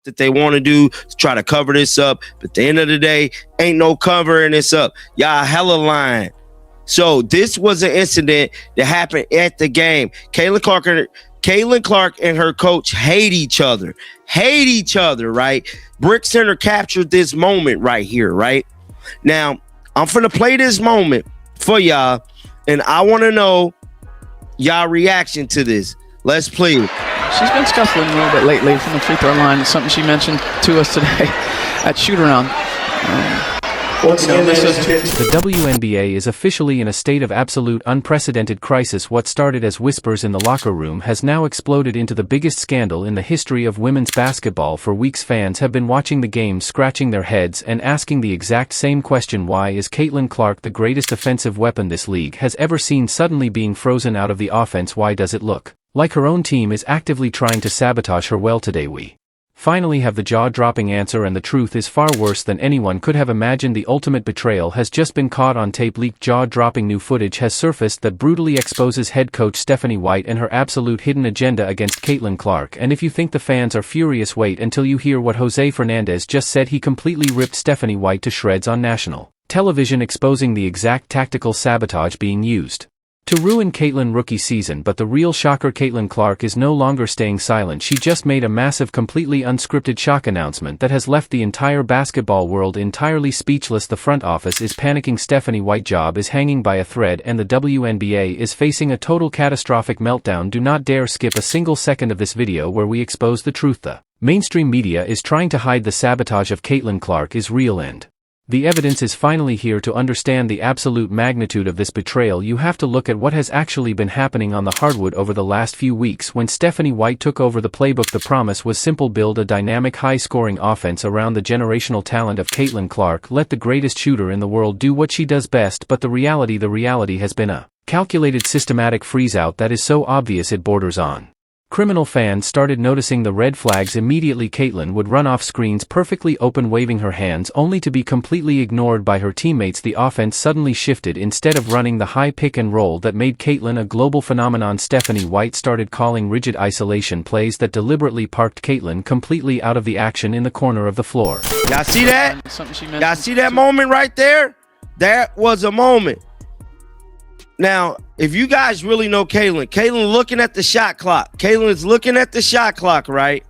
that they want to do to try to cover this up. But at the end of the day, ain't no covering this up. Y'all hella lying. So this was an incident that happened at the game. Caitlin Clark and her coach hate each other. Right? Brick Center captured this moment right here, right? Now, I'm finna play this moment for y'all, and I want to know y'all reaction to this. Let's play it. She's been scuffling a little bit lately from the free throw line. It's something she mentioned to us today at shoot-around. The WNBA is officially in a state of absolute unprecedented crisis. What started as whispers in the locker room has now exploded into the biggest scandal in the history of women's basketball. For weeks, fans have been watching the game, scratching their heads and asking the exact same question: why is Caitlin Clark, the greatest offensive weapon this league has ever seen, suddenly being frozen out of the offense? Why does it look like her own team is actively trying to sabotage her? Well, today we finally have the jaw-dropping answer, and the truth is far worse than anyone could have imagined. The ultimate betrayal has just been caught on tape. Leaked jaw-dropping new footage has surfaced that brutally exposes head coach Stephanie White and her absolute hidden agenda against Caitlin Clark. And if you think the fans are furious, wait until you hear what Jose Fernandez just said. He completely ripped Stephanie White to shreds on national television, exposing the exact tactical sabotage being used to ruin Caitlin rookie season. But the real shocker, Caitlin Clark is no longer staying silent. She just made a massive, completely unscripted shock announcement that has left the entire basketball world entirely speechless. The front office is panicking. Stephanie White's job is hanging by a thread, and the WNBA is facing a total catastrophic meltdown. Do not dare skip a single second of this video where we expose the truth. The mainstream media is trying to hide the sabotage of Caitlin Clark is real, and the evidence is finally here. To understand the absolute magnitude of this betrayal, you have to look at what has actually been happening on the hardwood over the last few weeks. When Stephanie White took over the playbook, the promise was simple: build a dynamic, high-scoring offense around the generational talent of Caitlin Clark. Let the greatest shooter in the world do what she does best. But the reality has been a calculated, systematic freeze-out that is so obvious it borders on criminal. Fans started noticing the red flags immediately. Caitlin would run off screens perfectly open, waving her hands, only to be completely ignored by her teammates. The offense suddenly shifted. Instead of running the high pick and roll that made Caitlin a global phenomenon, Stephanie White started calling rigid isolation plays that deliberately parked Caitlin completely out of the action in the corner of the floor. Y'all see that? Y'all see that moment right there? That was a moment. Now, if you guys really know Caitlin looking at the shot clock. Caitlin's looking at the shot clock, right?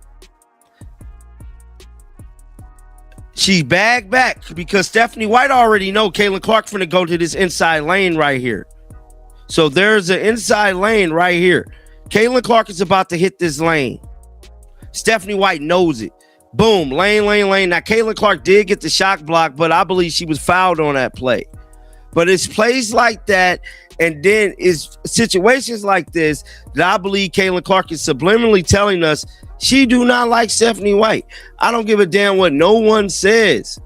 She bagged back because Stephanie White already know Caitlin Clark's finna go to this inside lane right here. So there's an inside lane right here. Caitlin Clark is about to hit this lane. Stephanie White knows it. Boom, lane. Now, Caitlin Clark did get the shot block, but I believe she was fouled on that play. But it's plays like that, and then it's situations like this that I believe Caitlin Clark is subliminally telling us she do not like Stephanie White. I don't give a damn what no one says.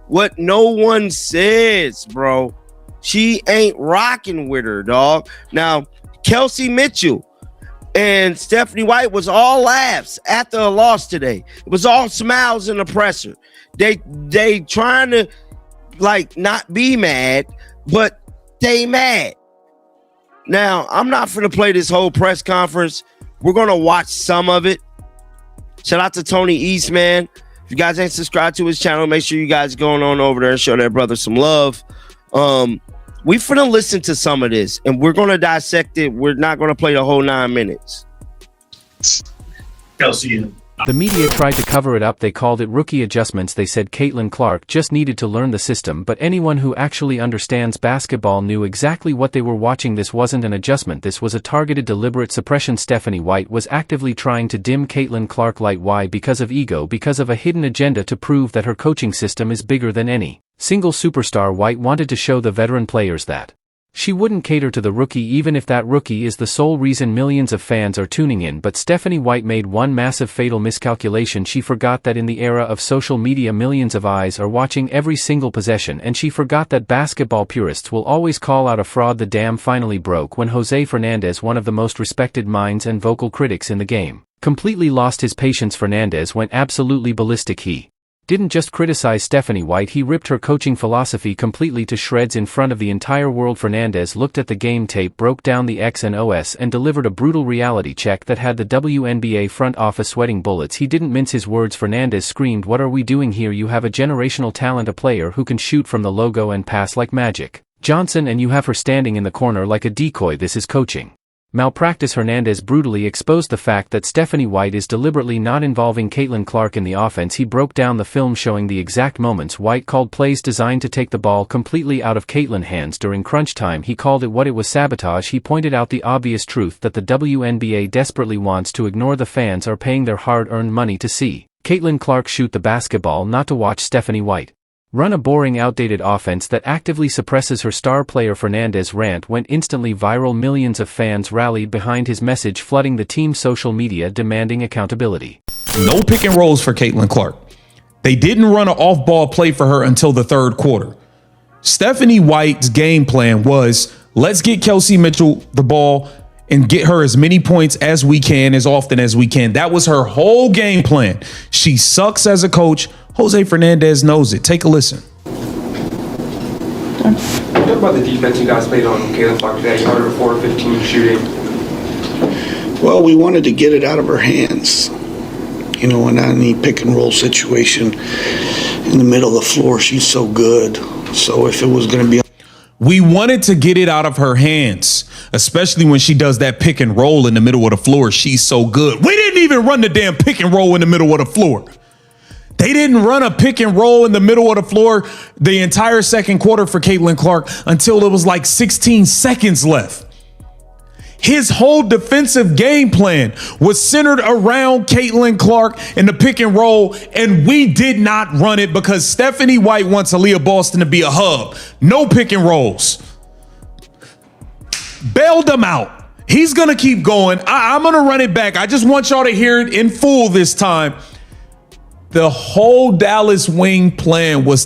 What no one says, bro. She ain't rocking with her, dog. Now, Kelsey Mitchell and Stephanie White was all laughs after a loss today. It was all smiles in the presser. They trying to like not be mad, but they mad. Now, I'm not finna play this whole press conference. We're gonna watch some of it. Shout out to Tony Eastman. If you guys ain't subscribed to his channel, make sure you guys going on over there and show that brother some love. We finna listen to some of this and we're gonna dissect it. We're not gonna play the whole 9 minutes. Kelsey. The media tried to cover it up. They called it rookie adjustments. They said Caitlin Clark just needed to learn the system, but anyone who actually understands basketball knew exactly what they were watching. This wasn't an adjustment. This was a targeted, deliberate suppression. Stephanie White was actively trying to dim Caitlin Clark light. Why? Because of ego, because of a hidden agenda to prove that her coaching system is bigger than any single superstar. White wanted to show the veteran players that she wouldn't cater to the rookie, even if that rookie is the sole reason millions of fans are tuning in. But Stephanie White made one massive fatal miscalculation. She forgot that in the era of social media, millions of eyes are watching every single possession, and she forgot that basketball purists will always call out a fraud. The dam finally broke when Jose Fernandez, one of the most respected minds and vocal critics in the game, completely lost his patience. Fernandez went absolutely ballistic. He didn't just criticize Stephanie White, he ripped her coaching philosophy completely to shreds in front of the entire world. Fernandez looked at the game tape, broke down the X and O's, and delivered a brutal reality check that had the WNBA front office sweating bullets. He didn't mince his words. Fernandez screamed, "What are we doing here? You have a generational talent, a player who can shoot from the logo and pass like Magic Johnson, and you have her standing in the corner like a decoy. This is coaching malpractice." Hernandez brutally exposed the fact that Stephanie White is deliberately not involving Caitlin Clark in the offense. He broke down the film showing the exact moments White called plays designed to take the ball completely out of Caitlin's hands during crunch time. He called it what it was: sabotage. He pointed out the obvious truth that the WNBA desperately wants to ignore. The fans are paying their hard-earned money to see Caitlin Clark shoot the basketball, not to watch Stephanie White run a boring, outdated offense that actively suppresses her star player. Fernandez's rant went instantly viral. Millions of fans rallied behind his message, flooding the team's social media demanding accountability. No pick and rolls for Caitlin Clark. They didn't run an off-ball play for her until the third quarter. Stephanie White's game plan was, let's get Kelsey Mitchell the ball and get her as many points as we can, as often as we can. That was her whole game plan. She sucks as a coach. Jose Fernandez knows it. Take a listen. What about the defense you guys played on Caitlin Clark today? You had her 4-15 shooting. Well, we wanted to get it out of her hands. You know, in any pick and roll situation in the middle of the floor, she's so good. So if it was going to be... We wanted to get it out of her hands, especially when she does that pick and roll in the middle of the floor. She's so good. We didn't even run the damn pick and roll in the middle of the floor. They didn't run a pick and roll in the middle of the floor the entire second quarter for Caitlin Clark until it was like 16 seconds left. His whole defensive game plan was centered around Caitlin Clark and the pick and roll, and we did not run it because Stephanie White wants Aaliyah Boston to be a hub. No pick and rolls. Bailed him out. He's going to keep going. I'm going to run it back. I just want y'all to hear it in full this time. The whole Dallas wing plan was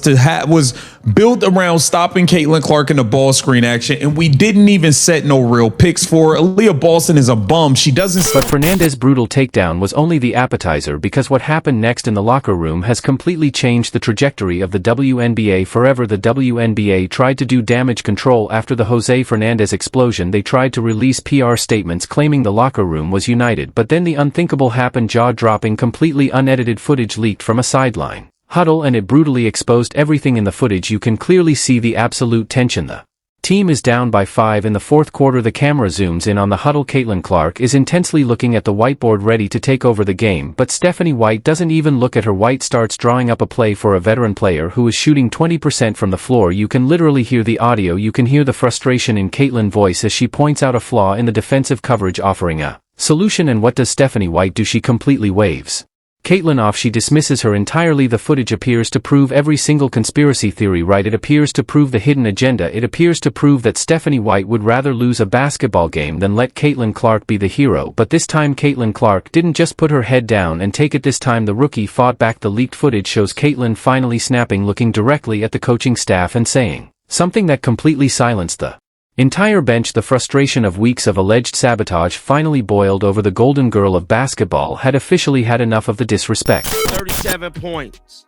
built around stopping Caitlin Clark in the ball screen action, and we didn't even set no real picks for her. Aaliyah Boston is a bum. She doesn't. But Fernandez's brutal takedown was only the appetizer, because what happened next in the locker room has completely changed the trajectory of the WNBA forever. The WNBA tried to do damage control after the Jose Fernandez explosion. They tried to release PR statements claiming the locker room was united, but then the unthinkable happened. Jaw-dropping, completely unedited footage leaked from a sideline huddle, and it brutally exposed everything in the footage. You can clearly see the absolute tension. The team is down by 5 in the fourth quarter. The camera zooms in on the huddle. Caitlin Clark is intensely looking at the whiteboard, ready to take over the game, but Stephanie White doesn't even look at her. White starts drawing up a play for a veteran player who is shooting 20% from the floor. You can literally hear the audio. You can hear the frustration in Caitlin's voice as she points out a flaw in the defensive coverage, offering a solution. And what does Stephanie White do? She completely waves Caitlin off. She dismisses her entirely. The footage appears to prove every single conspiracy theory right. It appears to prove the hidden agenda. It appears to prove that Stephanie White would rather lose a basketball game than let Caitlin Clark be the hero. But this time Caitlin Clark didn't just put her head down and take it. This time the rookie fought back. The leaked footage shows Caitlin finally snapping, looking directly at the coaching staff and saying something that completely silenced the entire bench. The frustration of weeks of alleged sabotage finally boiled over. The golden girl of basketball had officially had enough of the disrespect. 37 points.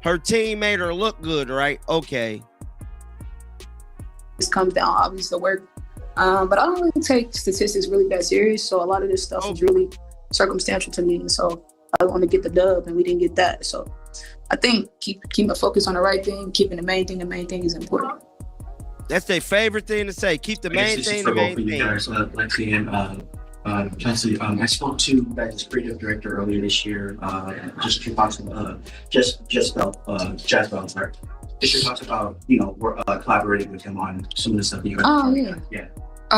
Her team made her look good, right? Okay. This comes down, obviously, to work. But I don't really take statistics really that serious, so a lot of this stuff is really circumstantial to me. And so I want to get the dub, and we didn't get that. So I think keeping the focus on the right thing, keeping the main thing is important. That's their favorite thing to say. Keep the main thing the main thing. You guys, Lexi and Chelsea, I spoke to you guys' creative director earlier this year. Just your thoughts on Jasmine, sorry. Just your thoughts about we're collaborating with him on some of the stuff you guys. Oh yeah. Yeah.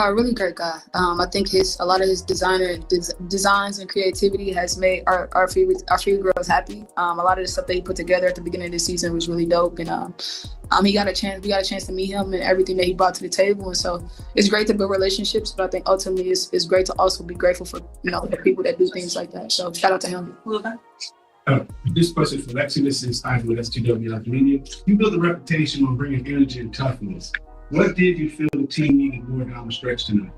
Really great guy. I think a lot of his designs and creativity has made our few girls happy. A lot of the stuff that he put together at the beginning of the season was really dope, and we got a chance to meet him and everything that he brought to the table. And so it's great to build relationships, but I think ultimately it's great to also be grateful for the people that do things like that. So shout out to him. This question for Lexi. This is Ivan with STW Media. You build a reputation on bringing energy and toughness. What did you feel the team needed more down the stretch tonight?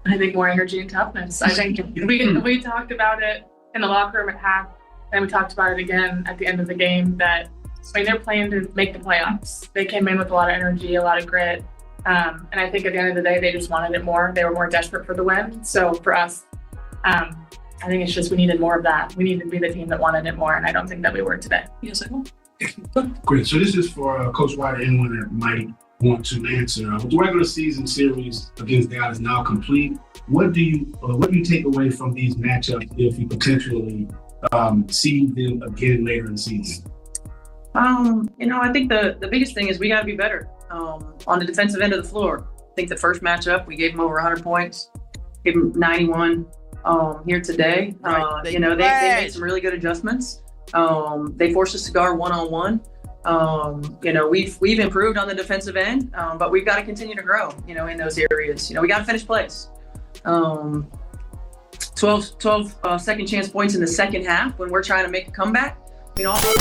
I think more energy and toughness. I think we talked about it in the locker room at half. and we talked about it again at the end of the game, that they're playing to make the playoffs. They came in with a lot of energy, a lot of grit. And I think at the end of the day, they just wanted it more. They were more desperate for the win. So for us, I think it's just we needed more of that. We needed to be the team that wanted it more, and I don't think that we were today. Great. So this is for Coach White or anyone that might want to answer. With the regular season series against Dallas now complete, what do you take away from these matchups if you potentially see them again later in the season? I think the biggest thing is we got to be better on the defensive end of the floor. I think the first matchup, we gave them over 100 points, gave them 91 here today. They made some really good adjustments. They forced us to guard one-on-one. We've improved on the defensive end, but we've got to continue to grow, in those areas. We got to finish plays. 12 second chance points in the second half when we're trying to make a comeback.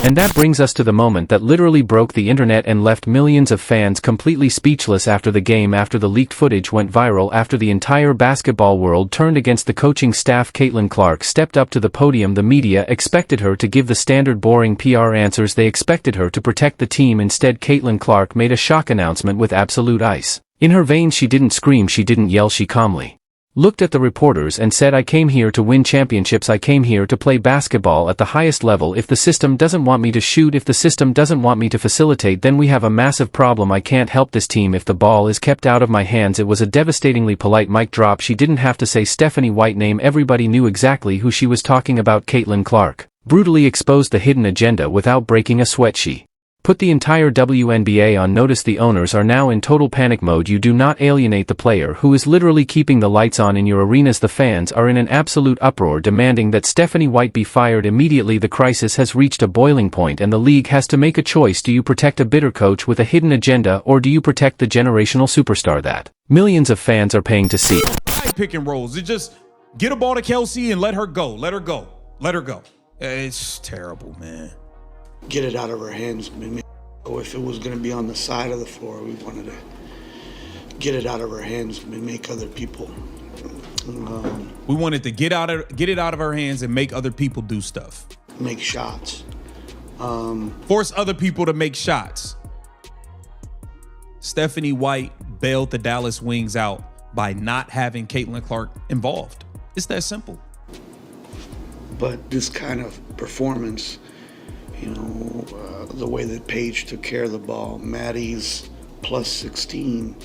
And that brings us to the moment that literally broke the internet and left millions of fans completely speechless after the game, after the leaked footage went viral, after the entire basketball world turned against the coaching staff. Caitlin Clark stepped up to the podium. The media expected her to give the standard boring PR answers. They expected her to protect the team. Instead, Caitlin Clark made a shock announcement with absolute ice in her veins. She didn't scream, she didn't yell, she calmly looked at the reporters and said, "I came here to win championships. I came here to play basketball at the highest level. If the system doesn't want me to shoot, if the system doesn't want me to facilitate, then we have a massive problem. I can't help this team if the ball is kept out of my hands." It was a devastatingly polite mic drop. She didn't have to say Stephanie White name. Everybody knew exactly who she was talking about. Caitlin Clark brutally exposed the hidden agenda without breaking a sweat. She put the entire WNBA on notice. The owners are now in total panic mode. You do not alienate the player who is literally keeping the lights on in your arenas. The fans are in an absolute uproar, demanding that Stephanie White be fired immediately. The crisis has reached a boiling point and the league has to make a choice. Do you protect a bitter coach with a hidden agenda, or do you protect the generational superstar that millions of fans are paying to see? Pick and rolls. It just get a ball to Kelsey and let her go. Let her go. Let her go. It's terrible, man. Get it out of her hands. If it was going to be on the side of the floor, we wanted to get it out of her hands and make other people. We wanted to get it out of her hands and make other people do stuff. Make shots. Force other people to make shots. Stephanie White bailed the Dallas Wings out by not having Caitlin Clark involved. It's that simple. But this kind of performance, the way that Paige took care of the ball, Maddie's plus 16,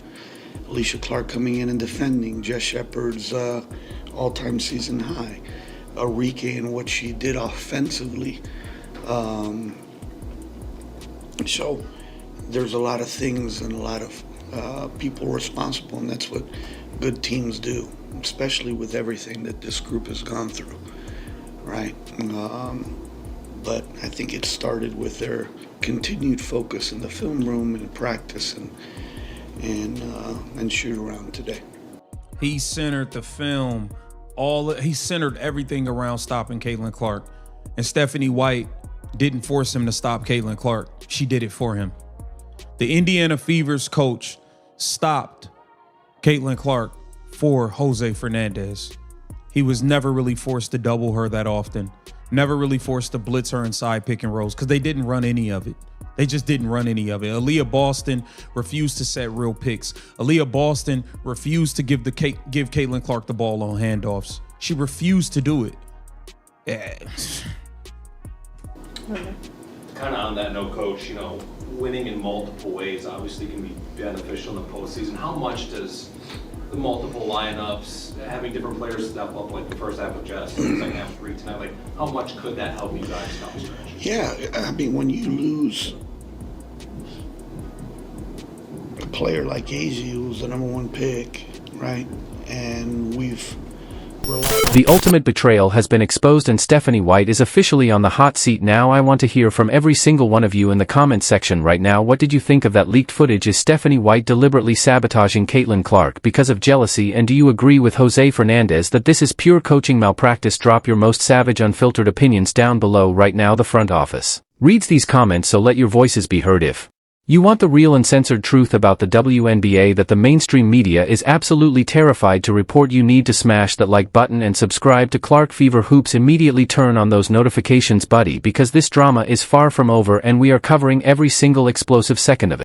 Alicia Clark coming in and defending, Jess Shepard's all-time season high, Arike and what she did offensively. So there's a lot of things and a lot of people responsible, and that's what good teams do, especially with everything that this group has gone through, right? But I think it started with their continued focus in the film room and practice and shoot around today. He centered the film. He centered everything around stopping Caitlin Clark. And Stephanie White didn't force him to stop Caitlin Clark. She did it for him. The Indiana Fever's coach stopped Caitlin Clark for Jose Fernandez. He was never really forced to double her that often. Never really forced to blitz her inside pick and rolls because they didn't run any of it. They just didn't run any of it. Aaliyah Boston refused to set real picks. Aaliyah Boston refused to give Caitlin Clark the ball on handoffs. She refused to do it. Yeah. Kind of on that note, Coach, winning in multiple ways obviously can be beneficial in the postseason. How much does the multiple lineups, having different players step up, like the first half of Jess, the second half of Reed tonight, like how much could that help you guys down the stretch? Yeah, I mean, when you lose a player like AZ, who's the #1 pick, right, and we've The ultimate betrayal has been exposed and Stephanie White is officially on the hot seat now. I want to hear from every single one of you in the comments section right now. What did you think of that leaked footage? Is Stephanie White deliberately sabotaging Caitlin Clark because of jealousy? And do you agree with Jose Fernandez that this is pure coaching malpractice? Drop your most savage, unfiltered opinions down below right now. The front office reads these comments, so let your voices be heard. If You want the real uncensored truth about the WNBA that the mainstream media is absolutely terrified to report? You need to smash that like button and subscribe to Clark Fever Hoops. Immediately turn on those notifications, buddy, because this drama is far from over and we are covering every single explosive second of it.